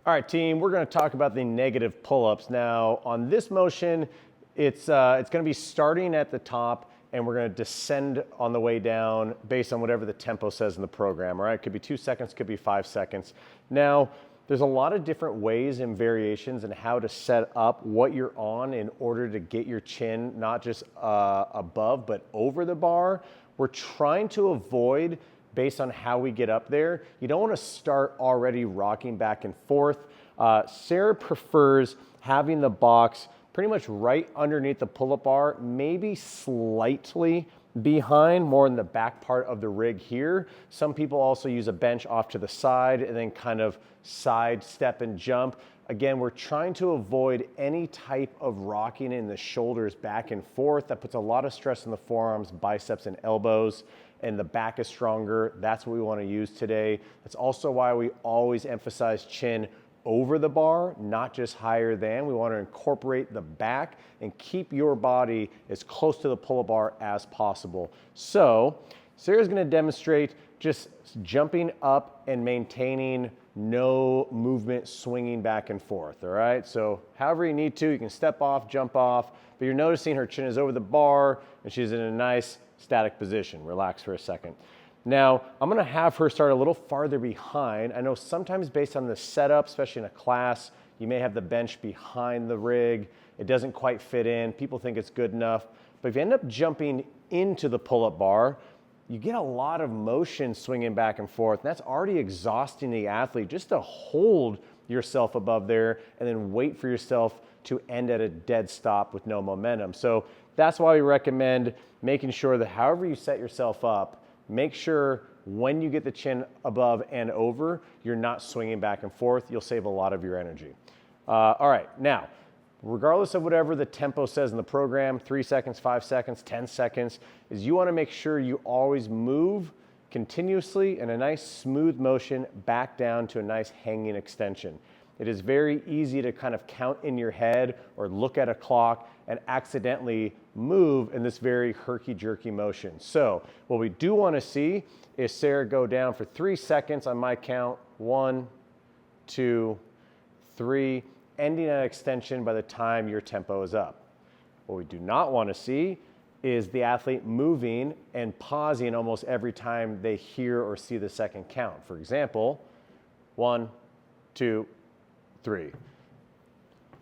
All right, team, we're going to talk about the negative pull-ups. Now, on this motion, it's going to be starting at the top, and we're going to descend on the way down based on whatever the tempo says in the program, all right? It could be 2 seconds, could be 5 seconds. Now, there's a lot of different ways and variations in how to set up what you're on in order to get your chin not just above, but over the bar. We're trying to avoid, based on how we get up there, you don't want to start already rocking back and forth. Sarah prefers having the box pretty much right underneath the pull-up bar, maybe slightly behind, more in the back part of the rig here. Some people also use a bench off to the side and then kind of side step and jump. Again, we're trying to avoid any type of rocking in the shoulders back and forth. That puts a lot of stress on the forearms, biceps, and elbows, and the back is stronger. That's what we want to use today. That's also why we always emphasize chin over the bar, not just higher than. We want to incorporate the back and keep your body as close to the pull-up bar as possible. So Sarah's going to demonstrate just jumping up and maintaining no movement, swinging back and forth, all right? So however you need to, you can step off, jump off, but you're noticing her chin is over the bar and she's in a nice static position. Relax for a second. Now, I'm gonna have her start a little farther behind. I know sometimes based on the setup, especially in a class, you may have the bench behind the rig. It doesn't quite fit in. People think it's good enough. But if you end up jumping into the pull-up bar, you get a lot of motion swinging back and forth. And that's already exhausting the athlete just to hold yourself above there and then wait for yourself to end at a dead stop with no momentum. So that's why we recommend making sure that however you set yourself up, make sure when you get the chin above and over, you're not swinging back and forth. You'll save a lot of your energy. All right, now, regardless of whatever the tempo says in the program, 3 seconds, 5 seconds, 10 seconds, is you wanna make sure you always move continuously in a nice smooth motion back down to a nice hanging extension. It is very easy to kind of count in your head or look at a clock and accidentally move in this very herky-jerky motion. So what we do want to see is Sarah go down for 3 seconds on my count. 1, 2, 3, ending at extension by the time your tempo is up. What we do not want to see is the athlete moving and pausing almost every time they hear or see the second count. For example, 1, 2, 3.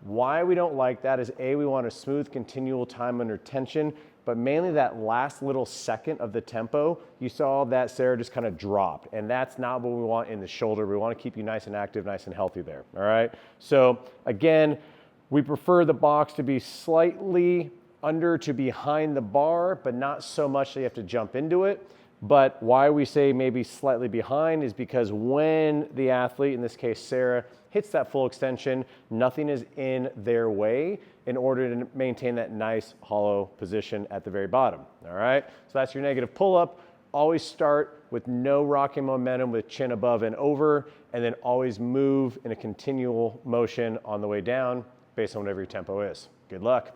Why we don't like that is A, we want a smooth continual time under tension, but mainly that last little second of the tempo, you saw that Sarah just kind of dropped, and that's not what we want in the shoulder. We want to keep you nice and active, nice and healthy there, all right? So again, we prefer the box to be slightly under to behind the bar, but not so much that you have to jump into it. But why we say maybe slightly behind is because when the athlete, in this case Sarah, hits that full extension, nothing is in their way in order to maintain that nice hollow position at the very bottom, all right? So that's your negative pull-up. Always start with no rocking momentum with chin above and over, and then always move in a continual motion on the way down based on whatever your tempo is. Good luck.